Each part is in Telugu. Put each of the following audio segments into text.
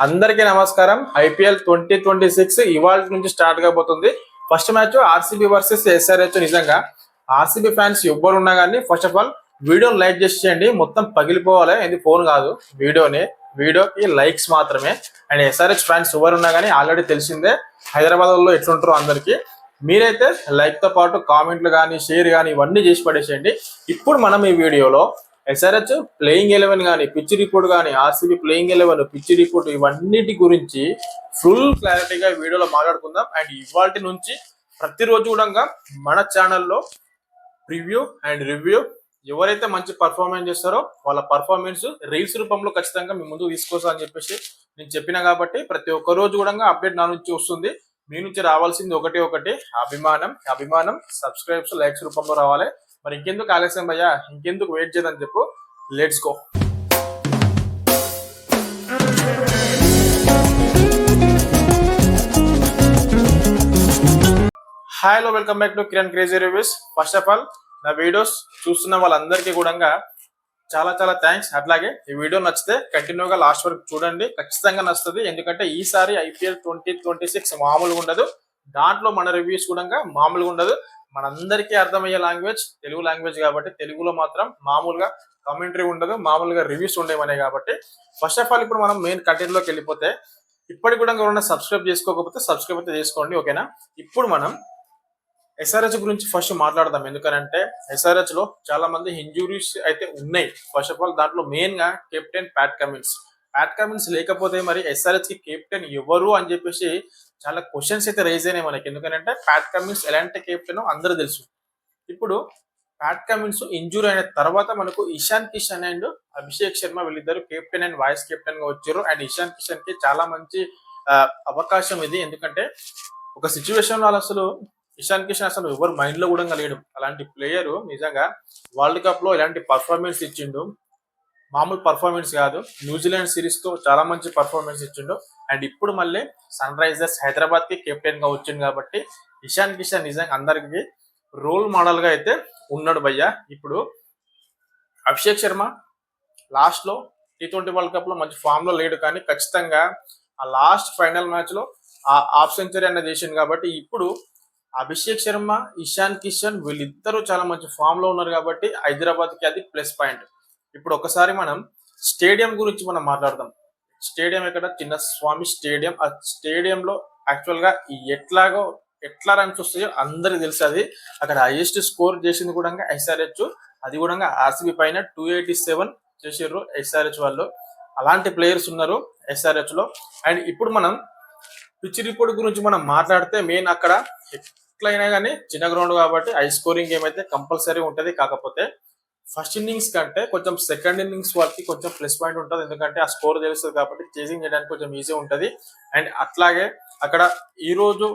అందరికీ నమస్కారం. ఐపీఎల్ 2026 ఇవాళ నుంచి స్టార్ట్ కాబోతుంది. First match RCB versus SRH. నిజంగా ఆర్సీబీ ఫ్యాన్స్ ఎవ్వరున్నా కానీ ఫస్ట్ ఆఫ్ ఆల్ వీడియోని లైక్ చేసి చేయండి. మొత్తం పగిలిపోవాలి, ఇది ఫోన్ కాదు, వీడియోకి లైక్స్ మాత్రమే. అండ్ ఎస్ఆర్హెచ్ ఫ్యాన్స్ ఎవరున్నా కానీ ఆల్రెడీ తెలిసిందే హైదరాబాద్ లో ఎట్లుంటారో అందరికీ. మీరైతే లైక్ తో పాటు కామెంట్లు కానీ షేర్ కానీ ఇవన్నీ చేసి పడేసేయండి. ఇప్పుడు మనం ఈ వీడియోలో ఎస్ఆర్హెచ్ ప్లేయింగ్ 11 కానీ పిచ్ రిపోర్ట్ కానీ ఆర్సీబీ ప్లేయింగ్ 11 పిచ్ రిపోర్ట్ ఇవన్నిటి గురించి ఫుల్ క్లారిటీగా వీడియోలో మాట్లాడుకుందాం. అండ్ ఇవాల్టి నుంచి ప్రతిరోజు కూడా మన ఛానల్లో ప్రివ్యూ అండ్ రివ్యూ ఎవరైతే మంచి పర్ఫార్మెన్స్ చేస్తారో వాళ్ళ పర్ఫార్మెన్స్ రీల్స్ రూపంలో ఖచ్చితంగా మీ ముందు తీసుకొస్తా అని చెప్పేసి నేను చెప్పిన కాబట్టి ప్రతి ఒక్క రోజు కూడా అప్డేట్ నా నుంచి వస్తుంది. మీ నుంచి రావాల్సింది ఒకటి అభిమానం సబ్స్క్రైబ్స్ లైక్స్ రూపంలో రావాలి. మరి ఇంకెందుకు ఆలస్యం భయ్యా, ఇంకెందుకు వెయిట్ చేయదని చెప్పు, let's go. Hi hello, welcome back to Kiran crazy reviews. First of all నా వీడియోస్ చూస్తున్న వాళ్ళందరికీ కూడా చాలా చాలా థ్యాంక్స్. అట్లాగే ఈ వీడియో నచ్చితే కంటిన్యూగా లాస్ట్ వరకు చూడండి, ఖచ్చితంగా నచ్చుతుంది. ఎందుకంటే ఈసారి ఐపీఎల్ 2026 మామూలుగా ఉండదు. దాంట్లో మన రివ్యూస్ కూడా మామూలుగా ఉండదు. మనందరికీ అర్థమయ్యే లాంగ్వేజ్ తెలుగు లాంగ్వేజ్ కాబట్టి తెలుగులో మాత్రం మామూలుగా కామెంటరీ ఉండదు, మామూలుగా రివ్యూస్ ఉండేవనే కాబట్టి ఫస్ట్ ఆఫ్ ఆల్ ఇప్పుడు మనం మెయిన్ కంటెంట్ లోకి వెళ్ళిపోతే, ఇప్పటికి కూడా ఎవరైనా సబ్స్క్రైబ్ చేసుకోకపోతే సబ్స్క్రైబ్ అయితే చేసుకోండి, ఓకేనా. ఇప్పుడు మనం ఎస్ఆర్హెచ్ గురించి ఫస్ట్ మాట్లాడదాం. ఎందుకంటే ఎస్ఆర్హెచ్ లో చాలా మంది ఇంజురీస్ అయితే ఉన్నాయి. ఫస్ట్ ఆఫ్ ఆల్ దాంట్లో మెయిన్ గా కెప్టెన్ ప్యాట్ కమిన్స్ లేకపోతే మరి ఎస్ఆర్హెచ్ కి కెప్టెన్ ఎవరు అని చెప్పేసి చాలా క్వశ్చన్స్ అయితే రైజ్ అయినాయి మనకి. ఎందుకంటే ప్యాట్ కమిన్స్ ఎలాంటి కెప్టెన్ అందరూ తెలుసు. ఇప్పుడు ప్యాట్ కమిన్స్ ఇంజూరీ అయిన తర్వాత మనకు ఇషాన్ కిషన్ అండ్ అభిషేక్ శర్మ వీళ్ళిద్దరు కెప్టెన్ అండ్ వైస్ కెప్టెన్ గా వచ్చారు. అండ్ ఇషాన్ కిషన్ కి చాలా మంచి అవకాశం ఇది. ఎందుకంటే ఒక సిచ్యువేషన్ లో అసలు ఇషాన్ కిషన్ అసలు ఎవరు మైండ్ లో కూడా లేడు. అలాంటి ప్లేయర్ నిజంగా వరల్డ్ కప్ లో ఇలాంటి పర్ఫార్మెన్స్ ఇచ్చిండు, మామూలు పర్ఫార్మెన్స్ కాదు. న్యూజిలాండ్ సిరీస్ తో చాలా మంచి పర్ఫార్మెన్స్ ఇచ్చిండు. అండ్ ఇప్పుడు మళ్ళీ సన్ రైజర్స్ హైదరాబాద్ కి కెప్టెన్ గా వచ్చింది కాబట్టి ఇషాన్ కిషన్ నిజంగా అందరికి రోల్ మోడల్ గా అయితే ఉన్నాడు భయ్య. ఇప్పుడు అభిషేక్ శర్మ లాస్ట్ లో T20 వరల్డ్ కప్ లో మంచి ఫామ్ లో లేడు, కానీ ఖచ్చితంగా ఆ లాస్ట్ ఫైనల్ మ్యాచ్ లో ఆ హాఫ్ సెంచరీ అన్న చేసింది. కాబట్టి ఇప్పుడు అభిషేక్ శర్మ ఇషాన్ కిషన్ వీళ్ళిద్దరూ చాలా మంచి ఫామ్ లో ఉన్నారు కాబట్టి హైదరాబాద్ కి అది ప్లస్ పాయింట్. ఇప్పుడు ఒకసారి మనం స్టేడియం గురించి మనం మాట్లాడదాం. స్టేడియం ఎక్కడ, చిన్నస్వామి స్టేడియం. ఆ స్టేడియంలో యాక్చువల్ గా ఎట్లా రన్స్ వస్తాయో అందరికి తెలుసు. అది అక్కడ హైయెస్ట్ స్కోర్ చేసింది కూడా ఎస్ఆర్హెచ్. అది కూడా ఆర్సీబీ పైన 287 చేసారు ఎస్ఆర్హెచ్ వాళ్ళు. అలాంటి ప్లేయర్స్ ఉన్నారు ఎస్ఆర్హెచ్ లో. అండ్ ఇప్పుడు మనం పిచ్ రిపోర్ట్ గురించి మనం మాట్లాడితే మెయిన్ అక్కడ ఎట్లయినా కానీ చిన్న గ్రౌండ్ కాబట్టి హై స్కోరింగ్ గేమ్ అయితే కంపల్సరీ ఉంటది. కాకపోతే ఫస్ట్ ఇన్నింగ్స్ కంటే కొంచెం సెకండ్ ఇన్నింగ్స్ వాళ్ళకి కొంచెం ప్లస్ పాయింట్ ఉంటుంది. ఎందుకంటే ఆ స్కోర్ తెలుస్తుంది కాబట్టి చేసింగ్ చేయడానికి కొంచెం ఈజీ ఉంటుంది. అండ్ అట్లాగే అక్కడ ఈ రోజు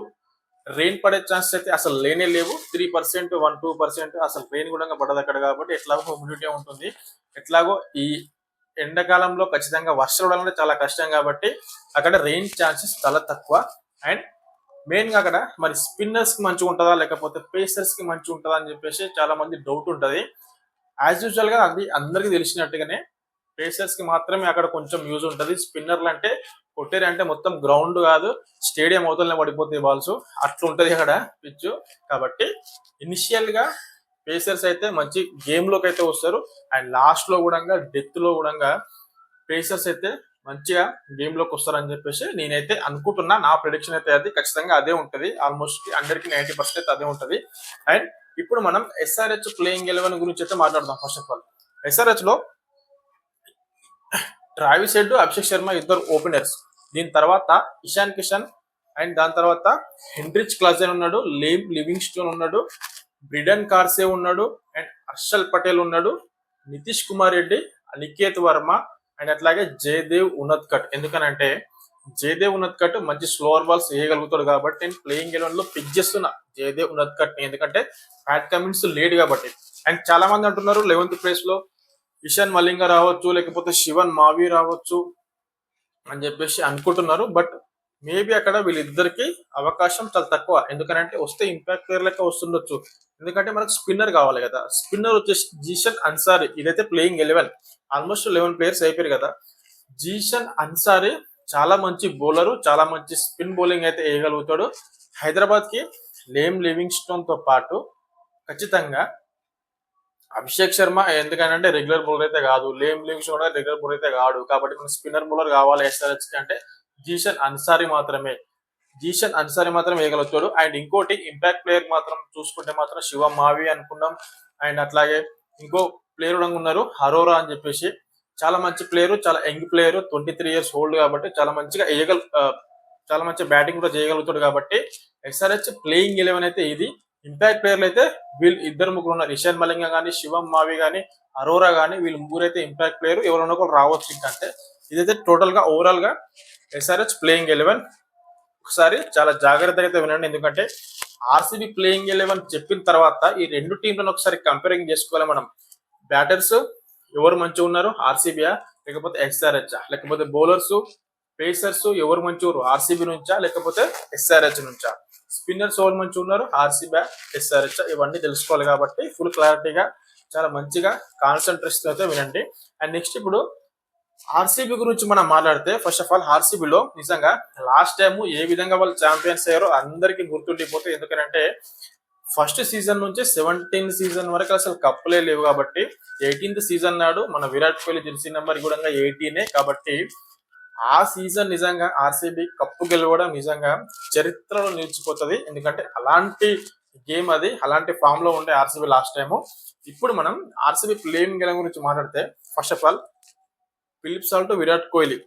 రెయిన్ పడే ఛాన్సెస్ అయితే అసలు లేనే లేవు. 3%, 1-2% అసలు రెయిన్ కూడా పడదు అక్కడ. కాబట్టి ఎట్లాగో హ్యూమిడిటీ ఉంటుంది. ఎట్లాగో ఈ ఎండాకాలంలో ఖచ్చితంగా వర్షం పడాలంటే చాలా కష్టం కాబట్టి అక్కడ రెయిన్ ఛాన్సెస్ చాలా తక్కువ. అండ్ మెయిన్ గా అక్కడ మరి స్పిన్నర్స్ కి మంచిగా ఉంటుందా లేకపోతే పేసర్స్ కి మంచిగా ఉంటుందా అని చెప్పేసి చాలా మంది డౌట్ ఉంటది. యాజ్ యూజువల్ గా అది అందరికి తెలిసినట్టుగానే పేసర్స్ కి మాత్రమే అక్కడ కొంచెం యూజ్ ఉంటది. స్పిన్నర్లు అంటే కొట్టేరి అంటే మొత్తం గ్రౌండ్ కాదు, స్టేడియం అవతలనే పడిపోతాయి బాల్స్, అట్లా ఉంటది అక్కడ పిచ్. కాబట్టి ఇనిషియల్ గా పేసర్స్ అయితే మంచి గేమ్ లోకి అయితే వస్తారు. అండ్ లాస్ట్ లో కూడా డెత్ లో కూడా పేసర్స్ అయితే మంచిగా గేమ్ లోకి వస్తారని చెప్పేసి నేనైతే అనుకుంటున్నా. నా ప్రిడిక్షన్ అయితే అది ఖచ్చితంగా అదే ఉంటది. ఆల్మోస్ట్ 100కి 90% అదే ఉంటది. అండ్ ఇప్పుడు మనం ఎస్ఆర్హెచ్ ప్లేయింగ్ 11 గురించి అయితే మాట్లాడదాం. ఫస్ట్ ఆఫ్ ఆల్ ఎస్ఆర్హెచ్ లో ట్రావిస్ హెడ్, అభిషేక్ శర్మ ఇద్దరు ఓపెనర్స్. దీని తర్వాత ఇషాన్ కిషన్ అండ్ దాని తర్వాత హెన్రిచ్ క్లాజెన్ ఉన్నాడు, లివింగ్స్టోన్ ఉన్నాడు, బ్రిడన్ కార్సే ఉన్నాడు, అండ్ హర్షల్ పటేల్ ఉన్నాడు, నితీష్ కుమార్ రెడ్డి, నికేత్ వర్మ, అండ్ అట్లాగే జయదేవ్ ఉన్నత్కట్. ఎందుకనంటే జయదేవ్ ఉన్నత్కట్ మంచి స్లోవర్ బాల్స్ వేయగలుగుతాడు కాబట్టి నేను ప్లేయింగ్ 11 లో పిక్ చేస్తున్నా జయదేవ్ ఉన్నత్కట్ ని. ఎందుకంటే ప్యాట్ కమిన్స్ లేట్ కాబట్టి. అండ్ చాలా మంది అంటున్నారు 11th ప్లేస్ లో ఇషాన్ మలింగ రావచ్చు లేకపోతే శివన్ మావి రావచ్చు అని చెప్పేసి అనుకుంటున్నారు. బట్ మేబీ అక్కడ వీళ్ళిద్దరికి అవకాశం చాలా తక్కువ. ఎందుకంటే వస్తే ఇంపాక్ట్ ప్లేయర్ లెక్క వస్తుండొచ్చు. ఎందుకంటే మనకు స్పిన్నర్ కావాలి కదా. స్పిన్నర్ వచ్చేసి జీషన్ అన్సారీ. ఇదైతే ప్లేయింగ్ 11 ఆల్మోస్ట్ 11 ప్లేయర్స్ అయిపోయారు కదా. జీషన్ అన్సారీ చాలా మంచి బౌలరు, చాలా మంచి స్పిన్ బౌలింగ్ అయితే వేయగలుగుతాడు. హైదరాబాద్ కి లివింగ్స్టోన్ తో పాటు ఖచ్చితంగా అభిషేక్ శర్మ, ఎందుకంటే రెగ్యులర్ బౌలర్ అయితే కాదు, లివింగ్స్టోన్ కూడా రెగ్యులర్ బౌలర్ అయితే కాదు, కాబట్టి మన స్పిన్నర్ బౌలర్ కావాలి ఎస్ఆర్హెచ్ కి అంటే జీషన్ అన్సారీ మాత్రం వేయగలుగుతాడు. అండ్ ఇంకోటి ఇంపాక్ట్ ప్లేయర్ మాత్రం చూసుకుంటే మాత్రం శివ మావి అనుకున్నాం. అండ్ అట్లాగే ఇంకో ప్లేయర్ కూడా ఉన్నారు హరోరా అని చెప్పేసి, చాలా మంచి ప్లేయర్, చాలా యంగ్ ప్లేయర్, 23 years ఓల్డ్ కాబట్టి చాలా మంచిగా చాలా మంచి బ్యాటింగ్ కూడా చేయగలుగుతాడు. కాబట్టి ఎస్ఆర్హెచ్ ప్లేయింగ్ 11 అయితే ఇది. ఇంపాక్ట్ ప్లేయర్లు అయితే వీళ్ళు ఇద్దరు ముగ్గురు ఉన్నారు, ఇషాన్ మలింగ కానీ, శివం మావి కానీ, అరోరా కానీ, వీళ్ళు ముగ్గురు అయితే ఇంపాక్ట్ ప్లేయర్. ఎవరైనా కూడా రావచ్చు. ఇంకంటే ఇదైతే టోటల్ గా ఓవరాల్ గా ఎస్ఆర్హెచ్ ప్లేయింగ్ 11. ఒకసారి చాలా జాగ్రత్తగా అయితే వినండి, ఎందుకంటే ఆర్సీబీ ప్లేయింగ్ 11 చెప్పిన తర్వాత ఈ రెండు టీంలను ఒకసారి కంపేరింగ్ చేసుకోవాలి మనం. బ్యాటర్స్ ఎవరు మంచిగా ఉన్నారు, ఆర్సీబీయా లేకపోతే ఎస్ఆర్హెచ్, లేకపోతే బౌలర్స్ పేసర్స్ ఎవరు మంచి ఆర్సీబీ నుంచా లేకపోతే ఎస్ఆర్హెచ్ నుంచా, స్పిన్నర్స్ ఎవరు మంచి ఉన్నారు, ఆర్సీబీ ఎస్ఆర్హెచ్, ఇవన్నీ తెలుసుకోవాలి. కాబట్టి ఫుల్ క్లారిటీగా చాలా మంచిగా కాన్సన్ట్రేషన్ అయితే వినండి. అండ్ నెక్స్ట్ ఇప్పుడు ఆర్సీబీ గురించి మనం మాట్లాడితే, ఫస్ట్ ఆఫ్ ఆల్ ఆర్సీబీలో నిజంగా లాస్ట్ టైం ఏ విధంగా వాళ్ళు ఛాంపియన్స్ అయ్యారో అందరికీ గుర్తుండిపోతే, ఎందుకంటే ఫస్ట్ సీజన్ నుంచి 17th సీజన్ వరకు అసలు కప్పులే లేవు. కాబట్టి 18th సీజన్ నాడు మన విరాట్ కోహ్లీ జెర్సీ నెంబర్ కూడా 18. కాబట్టి ఆ సీజన్ నిజంగా ఆర్సీబీ కప్పు గెలవడం నిజంగా చరిత్రలో నిలిచిపోతుంది. ఎందుకంటే అలాంటి గేమ్ అది, అలాంటి ఫామ్ లో ఉండే ఆర్సీబీ లాస్ట్ టైము. ఇప్పుడు మనం ఆర్సీబీ ప్లేయింగ్ గెలవ గురించి మాట్లాడితే, first of all Philip Salt, Virat Kohli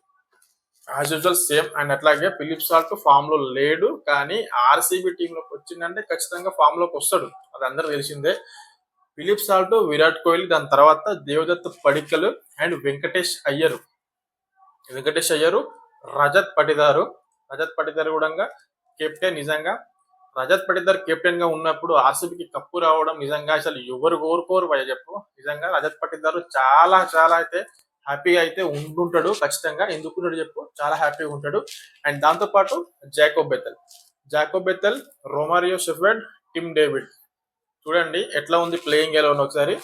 as usual same. And అట్లాగే ఫిలిప్ సాల్ట్ ఫామ్ లో లేడు, కానీ ఆర్సీబీ టీంలోకి వచ్చిందంటే ఖచ్చితంగా ఫామ్ లోకి వస్తాడు, అది అందరూ తెలిసిందే. ఫిలిప్ సాల్ట్, విరాట్ కోహ్లీ, దాని తర్వాత దేవదత్ పడిక్కల్ అండ్ వెంకటేష్ అయ్యర్, రజత్ పటిదారు కూడా కెప్టెన్. నిజంగా రజత్ పటిదార్ కెప్టెన్ గా ఉన్నప్పుడు ఆర్సీబీకి కప్పు రావడం నిజంగా అసలు ఎవరు కోరుకోరు భయ చెప్పు. నిజంగా రజత్ పటిదారు చాలా చాలా అయితే హ్యాపీగా అయితే ఉంటుంటాడు ఖచ్చితంగా. ఎందుకున్నాడు చెప్పు, చాలా హ్యాపీగా ఉంటాడు. అండ్ దాంతో పాటు Jacob Bethell, Romario Shepherd, Tim David, చూడండి ఎట్లా ఉంది ప్లేయింగ్ ఎలా ఒకసారి.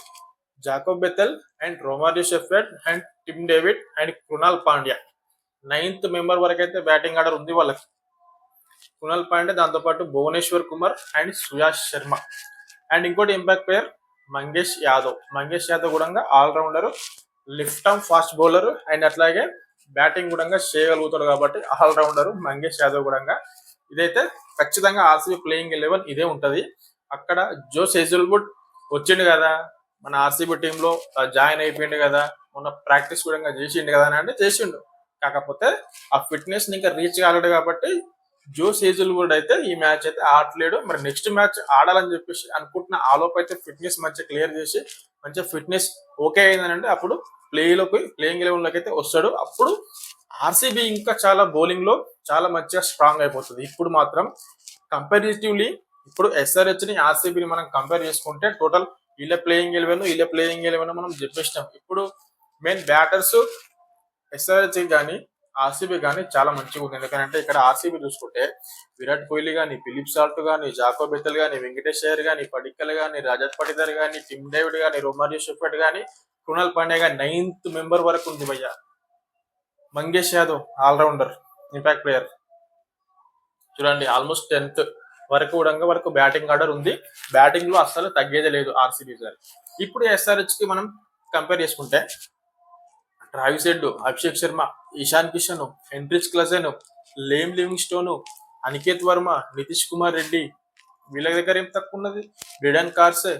Jacob Bethell and Romario Shepherd and Tim David and Krunal Pandya, 9th member వరకు అయితే బ్యాటింగ్ ఆర్డర్ ఉంది వాళ్ళకి. కృణాల్ పాండ్యా, దాంతో పాటు భువనేశ్వర్ కుమార్ అండ్ సుయాష్ శర్మ. అండ్ ఇంకోటి ఇంపాక్ట్ ప్లేయర్ మంగేష్ యాదవ్ కూడా allrounder, lift arm fast bowler, and అట్లాగే బ్యాటింగ్ కూడా చేయగలుగుతాడు. కాబట్టి ఆల్రౌండర్ మంగేష్ యాదవ్ కూడా. ఇదైతే ఖచ్చితంగా ఆర్సీబీ ప్లేయింగ్ 11 ఇదే ఉంటది. అక్కడ జోస్ హేజల్వుడ్ వచ్చిండు కదా మన ఆర్సీబీ టీంలో, జాయిన్ అయిపోయిండు కదా, మొన్న ప్రాక్టీస్ కూడా చేసిండు కదా అని అంటే చేసిండు. కాకపోతే ఆ ఫిట్నెస్ ఇంకా రీచ్ కాలేడు. కాబట్టి జోస్ హేజల్వుడ్ అయితే ఈ మ్యాచ్ అయితే ఆడలేడు. మరి నెక్స్ట్ మ్యాచ్ ఆడాలని చెప్పేసి అనుకుంటున్న ఆలోపు అయితే ఫిట్నెస్ మంచిగా క్లియర్ చేసి మంచిగా ఫిట్నెస్ ఓకే అయిందని అంటే అప్పుడు ప్లేయింగ్ 11 లోకి అయితే వస్తాడు. అప్పుడు ఆర్సీబీ ఇంకా చాలా బౌలింగ్ లో చాలా మంచిగా స్ట్రాంగ్ అయిపోతుంది. ఇప్పుడు మాత్రం కంపారిటివ్లీ ఇప్పుడు ఎస్ఆర్హెచ్ ని ఆర్సీబీని మనం కంపేర్ చేసుకుంటే టోటల్ వీళ్ళ ప్లేయింగ్ 11 మనం చెప్పేసినాం. ఇప్పుడు మెయిన్ బ్యాటర్స్ ఎస్ఆర్హెచ్ కానీ ఆర్సీబీ కానీ చాలా మంచిగా ఉంది. ఎందుకంటే ఇక్కడ ఆర్సీబీ చూసుకుంటే విరాట్ కోహ్లీ కానీ, ఫిలిప్ సాల్ట్ కానీ, జాకోబ్ బెతెల్ కానీ, వెంకటేష్ అయ్యర్ కానీ, పడిక్కల్ కానీ, రజత్ పటిదార్ కానీ, టిమ్ డేవిడ్ కానీ, రోమారియో షెఫర్డ్ కానీ, కృణాల్ పాండ్యా కానీ 9th మెంబర్ వరకు ఉంది భయ్య. Mangesh Yadav allrounder impact player, చూడండి ఆల్మోస్ట్ 10th వరకు బ్యాటింగ్ ఆర్డర్ ఉంది. బ్యాటింగ్ లో అస్సలు తగ్గేదే లేదు ఆర్సీబీ సార్. ఇప్పుడు ఎస్ఆర్హెచ్ కి మనం కంపేర్ చేసుకుంటే Travis Head, Abhishek Sharma, Ishan Kishan, Heinrich Klaasen, Livingstone, Aniket Varma, Nitish Kumar Reddy, వీళ్ళ దగ్గర ఏం తక్కువ ఉన్నది, బ్రిడన్ కార్సే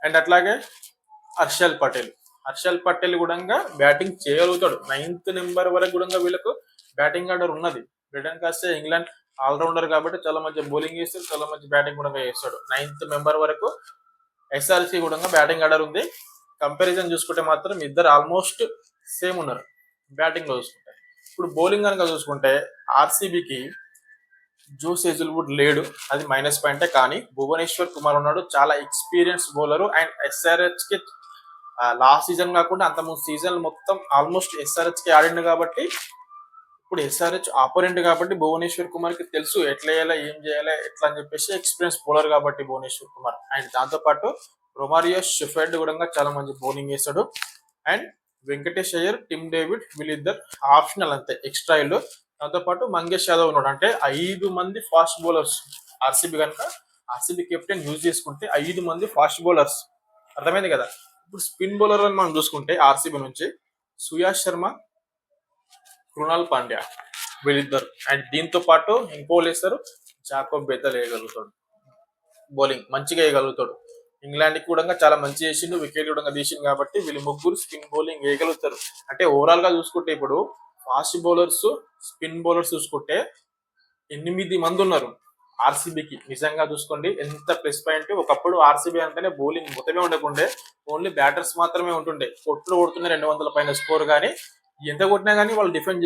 అండ్ అట్లాగే హర్షల్ పటేల్ కూడా బ్యాటింగ్ చేయగలుగుతాడు. 9th నెంబర్ వరకు కూడా వీళ్ళకు బ్యాటింగ్ ఆర్డర్ ఉన్నది. బ్రిడన్ కార్సే ఇంగ్లాండ్ ఆల్రౌండర్ కాబట్టి చాలా మంచి బౌలింగ్ చేస్తాడు, చాలా మంచి బ్యాటింగ్ కూడా చేస్తాడు. 9th మెంబర్ వరకు ఎస్ఆర్సీ కూడా బ్యాటింగ్ ఆర్డర్ ఉంది. కంపారిజన్ చూసుకుంటే మాత్రం ఇద్దరు ఆల్మోస్ట్ సేమ్ ఉన్నారు బ్యాటింగ్ లో చూసుకుంటే. ఇప్పుడు బౌలింగ్ కనుక చూసుకుంటే ఆర్సీబీకి జోస్ హేజల్వుడ్ లేడు, అది మైనస్ పాయింటే. కానీ భువనేశ్వర్ కుమార్ ఉన్నాడు, చాలా ఎక్స్పీరియన్స్ బౌలర్. అండ్ ఎస్ఆర్హెచ్ కి లాస్ట్ సీజన్ కాకుండా అంత ముందు సీజన్ మొత్తం ఆల్మోస్ట్ ఎస్ఆర్హెచ్ కి ఆడిండు. కాబట్టి ఇప్పుడు ఎస్ఆర్హెచ్ ఆపోనెంట్ కాబట్టి భువనేశ్వర్ కుమార్ కి తెలుసు ఎట్లా చేయాలి, ఏం చేయాలి, ఎట్లా అని చెప్పేసి ఎక్స్పీరియన్స్ బౌలర్ కాబట్టి భువనేశ్వర్ కుమార్. అండ్ దాంతో పాటు రొమారియో షెఫర్డ్ కూడా చాలా మంచి బౌలింగ్ చేస్తాడు. And Venkatesh Iyer, Tim David వీళ్ళిద్దరు ఆప్షనల్ అంతే ఎక్స్ట్రా ఇల్లు. దాంతోపాటు మంగేష్ యాదవ్ ఉన్నాడు. అంటే 5 మంది ఫాస్ట్ బౌలర్స్. ఆర్సీబీ కనుక ఆర్సీబీ కెప్టెన్ యూజ్ చేసుకుంటే 5 మంది ఫాస్ట్ బౌలర్స్. అర్థమైంది కదా. ఇప్పుడు స్పిన్ బౌలర్ అని మనం చూసుకుంటే ఆర్సీబీ నుంచి సుయాష్ శర్మ, కృణాల్ పాండ్యా వీళ్ళిద్దరు. అండ్ దీంతో పాటు ఇంకో వేస్తారు జాకోబ్ బెతల్ వేయగలుగుతాడు. బౌలింగ్ మంచిగా వేయగలుగుతాడు. ఇంగ్లాండ్ కి కూడా చాలా మంచి చేసిండు, వికెట్ కూడా తీసిండు. కాబట్టి వీళ్ళు ముగ్గురు స్పిన్ బౌలింగ్ వేయగలుగుతారు. అంటే ఓవరాల్ గా చూసుకుంటే ఇప్పుడు ఫాస్ట్ బౌలర్స్, స్పిన్ బౌలర్స్ చూసుకుంటే 8 మంది ఉన్నారు ఆర్సీబీకి. నిజంగా చూసుకోండి ఎంత ప్లస్ పాయింట్. ఒకప్పుడు ఆర్సీబీ అంటేనే బౌలింగ్ మొత్తమే ఉండకుండే, ఓన్లీ బ్యాటర్స్ మాత్రమే ఉంటుండే. కొట్టుకుంటే 200 పైన స్కోర్. కానీ ఎంత కొట్టినా కానీ వాళ్ళు డిఫెండ్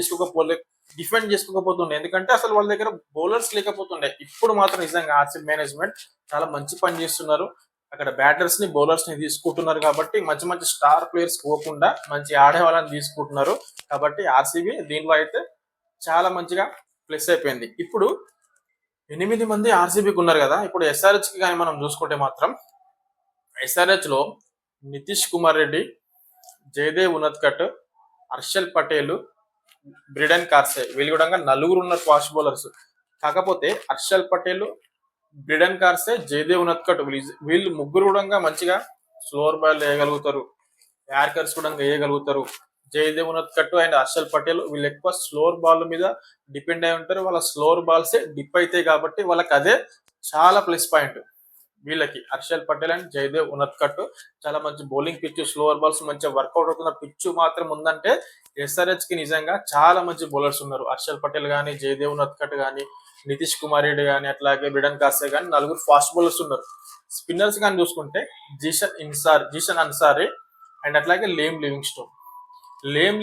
చేసుకోకపోతుండే, ఎందుకంటే అసలు వాళ్ళ దగ్గర బౌలర్స్ లేకపోతుండే. ఇప్పుడు మాత్రం నిజంగా ఆర్సీబీ మేనేజ్మెంట్ చాలా మంచి పని చేస్తున్నారు. అక్కడ బ్యాటర్స్ ని, బౌలర్స్ ని తీసుకుంటున్నారు. కాబట్టి మంచి మంచి స్టార్ ప్లేయర్స్ పోకుండా మంచి ఆడే వాళ్ళని తీసుకుంటున్నారు. కాబట్టి ఆర్సీబీ దీనిలో అయితే చాలా మంచిగా ప్లస్ అయిపోయింది. ఇప్పుడు 8 మంది ఆర్సీబీకి ఉన్నారు కదా. ఇప్పుడు ఎస్ఆర్హెచ్ కి కానీ మనం చూసుకుంటే మాత్రం ఎస్ఆర్హెచ్ లో నితీష్ కుమార్ రెడ్డి, జయదేవ్ ఉనద్కట్, హర్షల్ పటేల్, బ్రిడన్ కార్సే వీళ్ళు కూడా 4 ఉన్నారు ఫాస్ట్ బౌలర్స్. కాకపోతే హర్షల్ పటేల్, బ్రిడన్ కార్సే, జయదేవ్ ఉనద్కట్ వీళ్ళు ముగ్గురు కూడా మంచిగా స్లోవర్ బాల్ వేయగలుగుతారు, యార్కర్స్ కూడా వేయగలుగుతారు. జయదేవ్ ఉనద్కట్ అండ్ హర్షల్ పటేల్ వీళ్ళు ఎక్కువ స్లోవర్ బాల్ మీద డిపెండ్ అయి ఉంటారు. వాళ్ళ స్లోవర్ బాల్సే డిప్ అవుతాయి కాబట్టి వాళ్ళకి అదే చాలా ప్లస్ పాయింట్. వీళ్ళకి హర్షల్ పటేల్ అండ్ జయదేవ్ ఉనద్కట్ చాలా మంచి బౌలింగ్ పిచ్, స్లోవర్ బాల్స్ మంచిగా వర్కౌట్ అవుతున్న పిచ్ మాత్రం ఉందంటే ఎస్ఆర్హెచ్ కి నిజంగా చాలా మంచి బౌలర్స్ ఉన్నారు. హర్షల్ పటేల్ కానీ, జయదేవ్ ఉనద్కట్ కానీ, నితీష్ కుమార్ రెడ్డి కానీ, అట్లాగే బ్రిడన్ కార్సే కానీ 4 ఫాస్ట్ బౌలర్స్ ఉన్నారు. స్పిన్నర్స్ కానీ చూసుకుంటే జీషన్ అన్సారీ అండ్ అట్లాగే లేమ్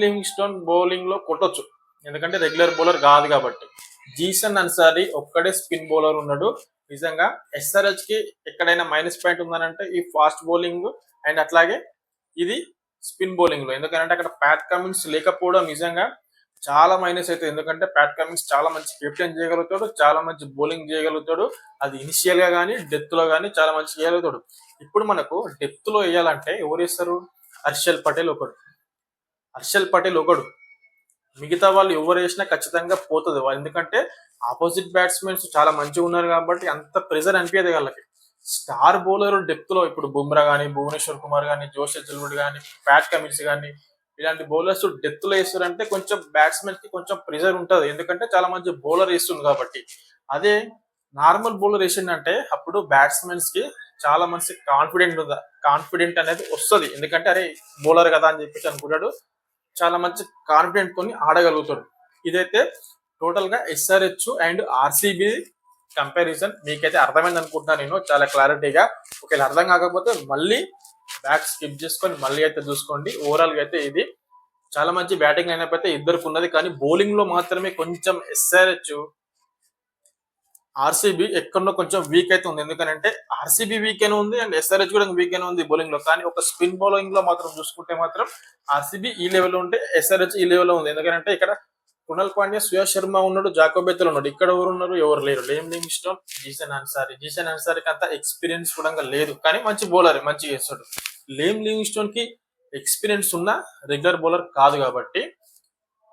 లివింగ్స్టోన్ బౌలింగ్ లో కొట్టొచ్చు, ఎందుకంటే రెగ్యులర్ బౌలర్ కాదు కాబట్టి. జీసన్ అన్సారీ ఒక్కడే స్పిన్ బౌలర్ ఉన్నాడు. నిజంగా ఎస్ఆర్హెచ్ కి ఎక్కడైనా మైనస్ పాయింట్ ఉందనంటే ఈ ఫాస్ట్ బౌలింగ్ అండ్ అట్లాగే ఇది స్పిన్ బౌలింగ్ లో. ఎందుకంటే అక్కడ ప్యాట్ కమిన్స్ లేకపోవడం నిజంగా చాలా మైనస్ అవుతుంది. ఎందుకంటే ప్యాట్ కమిన్స్ చాలా మంచి కెప్టెన్ చేయగలుగుతాడు, చాలా మంచి బౌలింగ్ చేయగలుగుతాడు. అది ఇనిషియల్ గా కానీ డెత్ లో కానీ చాలా మంచి చేయగలుగుతాడు. ఇప్పుడు మనకు డెత్ లో వేయాలంటే ఎవరు వేస్తారు? హర్షల్ పటేల్ ఒకడు. మిగతా వాళ్ళు ఎవరు వేసినా ఖచ్చితంగా పోతుంది. ఎందుకంటే ఆపోజిట్ బ్యాట్స్మెన్స్ చాలా మంచిగా ఉన్నారు కాబట్టి అంత ప్రెజర్ అనిపించదు వాళ్ళకి. స్టార్ బౌలర్ డెప్త్ లో ఇప్పుడు బుమ్రా కానీ, భువనేశ్వర్ కుమార్ కానీ, జోష్ హెజల్వుడ్ కానీ, ప్యాట్ కమిన్స్ కానీ ఇలాంటి బౌలర్స్ డెప్త్ లో వేస్తారంటే కొంచెం బ్యాట్స్మెన్ కి కొంచెం ప్రెజర్ ఉంటుంది, ఎందుకంటే చాలా మంచి బౌలర్ వేస్తుంది కాబట్టి. అదే నార్మల్ బౌలర్ వేసిందంటే అప్పుడు బ్యాట్స్మెన్స్ కి చాలా మంచి కాన్ఫిడెంట్ అనేది వస్తుంది. ఎందుకంటే అరే బౌలర్ కదా అని చెప్పేసి అనుకుంటాడు, చాలా మంచి కాన్ఫిడెంట్ తోని ఆడగలుగుతాడు. ఇదైతే టోటల్ గా ఎస్ఆర్హెచ్ అండ్ ఆర్సీబీ కంపారిజన్ మీకైతే అర్థమైంది అనుకుంటున్నాను నేను చాలా క్లారిటీగా. ఒకవేళ అర్థం కాకపోతే మళ్ళీ బ్యాక్ స్కిప్ చేసుకొని మళ్ళీ అయితే చూసుకోండి. ఓవరాల్ గా అయితే ఇది చాలా మంచి బ్యాటింగ్ అయినప్పుడు ఇద్దరికి ఉన్నది, కానీ బౌలింగ్ లో మాత్రమే కొంచెం ఎస్ఆర్హెచ్ ఆర్సీబీ ఎక్కడో కొంచెం వీక్ అయితే ఉంది. ఎందుకంటే ఆర్సీబీ వీక్ అయినా ఉంది అండ్ ఎస్ఆర్హెచ్ కూడా వీక్ అయినా ఉంది బౌలింగ్ లో. కానీ ఒక స్పిన్ బౌలింగ్ లో మాత్రం చూసుకుంటే మాత్రం ఆర్సీబీ ఈ లెవెల్ ఉంటే ఎస్ఆర్హెచ్ ఈ లెవెల్ లో ఉంది. ఎందుకంటే ఇక్కడ కృణాల్ పాండ్యా, సుయాష్ శర్మ ఉన్నాడు, జాకోబ్ బెతల్ ఉన్నాడు. ఇక్కడ ఎవరు ఉన్నారు? ఎవరు లేరు. లేమ్ లివింగ్స్టోన్, జీసన్ అన్సారీకి అంత ఎక్స్పీరియన్స్ కూడా లేదు, కానీ మంచి బౌలర్, మంచిగా చేస్తాడు. లేమ్ లివింగ్స్టోన్ కి ఎక్స్పీరియన్స్ ఉన్న రెగ్యులర్ బౌలర్ కాదు కాబట్టి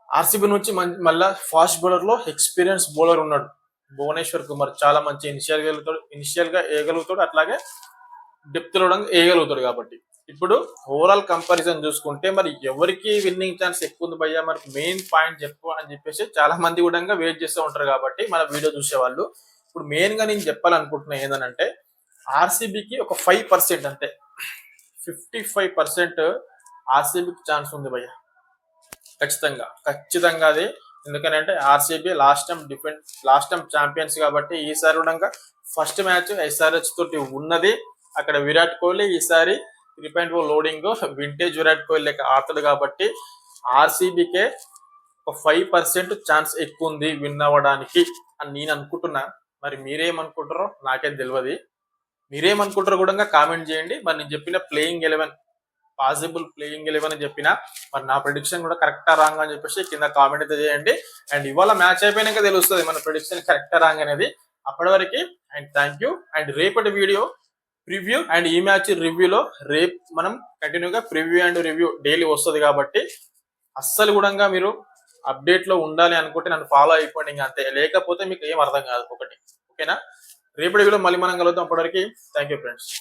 ఆర్సీబీ నుంచి మళ్ళా ఫాస్ట్ బౌలర్ లో ఎక్స్పీరియన్స్ బౌలర్ ఉన్నాడు భువనేశ్వర్ కుమార్. చాలా మంచి ఇనిషియల్ గా వేయగలుగుతాడు, అట్లాగే డెప్త్ లో వేయగలుగుతాడు. కాబట్టి ఇప్పుడు ఓవరాల్ కంపారిజన్ చూసుకుంటే మరి ఎవరికి విన్నింగ్ ఛాన్స్ ఎక్కువ ఉంది భయ్యా, మరి మెయిన్ పాయింట్ చెప్పు అని చెప్పేసి చాలా మంది కూడా వెయిట్ చేస్తూ ఉంటారు కాబట్టి మన వీడియో చూసేవాళ్ళు. ఇప్పుడు మెయిన్ గా నేను చెప్పాలనుకుంటున్నా ఏంటంటే ఆర్సీబీకి ఒక 5% అంతే, 55% ఆర్సీబీకి ఛాన్స్ ఉంది భయ్యా, ఖచ్చితంగా అది. ఎందుకంటే ఆర్సీబీ లాస్ట్ టైం ఛాంపియన్స్ కాబట్టి ఈసారి కూడా ఫస్ట్ మ్యాచ్ ఎస్ఆర్హెచ్ తోటి ఉన్నది. అక్కడ విరాట్ కోహ్లీ ఈసారి 3.0 లోడింగ్ వింటేజ్ విరాట్ కోహ్లీ లెక్క ఆడతాడు కాబట్టి ఆర్సీబీకే ఒక 5% ఛాన్స్ ఎక్కువ ఉంది విన్ అవ్వడానికి అని నేను అనుకుంటున్నా. మరి మీరేమనుకుంటారో నాకేం తెలియదు. మీరేమనుకుంటారో కూడా కామెంట్ చేయండి. మరి నేను చెప్పిన పాసిబుల్ ప్లేయింగ్ 11 అని చెప్పిన మరి నా ప్రిడిక్షన్ కూడా కరెక్టా రాంగ్ అని చెప్పేసి కింద కామెంట్ అయితే చేయండి. అండ్ ఇవాళ మ్యాచ్ అయిపోయినాక తెలుస్తుంది మన ప్రిడిక్షన్ కరెక్టా రాంగ్ అనేది. అప్పటి వరకు అండ్ థ్యాంక్ యూ. అండ్ రేపటి వీడియో ప్రివ్యూ అండ్ ఈ మ్యాచ్ రివ్యూలో రేపు మనం కంటిన్యూగా ప్రివ్యూ అండ్ రివ్యూ డైలీ వస్తుంది కాబట్టి అస్సలు కూడా మీరు అప్డేట్ లో ఉండాలి అనుకుంటే నన్ను ఫాలో అయిపోండి, ఇంకా అంతే. లేకపోతే మీకు ఏం అర్థం కాదు ఒకటి. ఓకేనా? రేపటి వీడియో మళ్ళీ మనం కలుద్దాం. అప్పటివరకు థ్యాంక్ యూ ఫ్రెండ్స్.